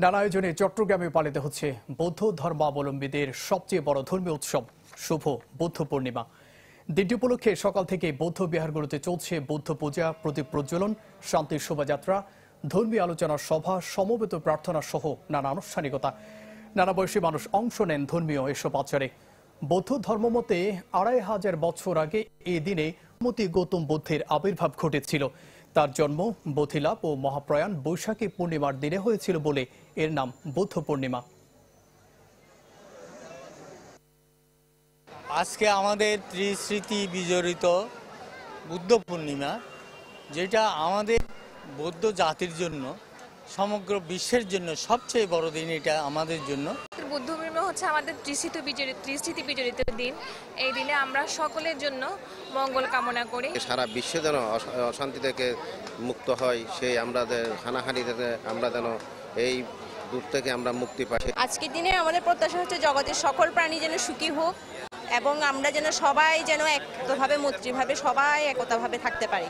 নানা আয়োজনে চট্টগ্রামে পালিত হচ্ছে বৌদ্ধ ধর্মাবলম্বীদের সবচেয়ে বড় ধর্মীয় উৎসব শুভ বৌদ্ধ পূর্ণিমা। দিনটি উপলক্ষে সকাল থেকে বৌদ্ধ বিহারগুলোতে চলছে বৌদ্ধ পূজা, প্রদীপ প্রজ্বলন, শান্তির শোভাযাত্রা, ধর্মীয় আলোচনা সভা, সমবেত প্রার্থনা সহ নানা আনুষ্ঠানিকতা। নানা বয়সী মানুষ অংশ নেন ধর্মীয় এসব আচারে। বৌদ্ধ ধর্মমতে ২৫০০ বছর আগে এই দিনে মতি গৌতম বুদ্ধের আবির্ভাব ঘটেছিল। তার জন্ম, বোধিলাভ ও মহাপ্রয়াণ বৈশাখী পূর্ণিমার দিনে হয়েছিল বলে এর নাম বৌদ্ধ পূর্ণিমা। আজকে আমাদের ত্রিস্মৃতি বিজড়িত বুদ্ধ পূর্ণিমা, যেটা আমাদের বৌদ্ধ জাতির জন্য, সমগ্র বিশ্বের জন্য সবচেয়ে বড় দিন। এটা আমাদের জন্য বুদ্ধ পূর্ণিমা হচ্ছে আমাদের ত্রিস্মৃতি বিজড়িত দিন। এই দিনে আমরা সকলের জন্য মঙ্গল কামনা করি। সারা বিশ্ব যেন অশান্তি থেকে মুক্ত হয়, সেই আমাদের হানাহানি থেকে আমরা যেন এই দূর থেকে আমরা মুক্তি পাই। আজকের দিনে আমাদের প্রত্যাশা হচ্ছে জগতের সকল প্রাণী যেন সুখী হোক এবং আমরা যেন সবাই যেন একভাবে মৈত্রীভাবে সবাই একতাভাবে থাকতে পারি।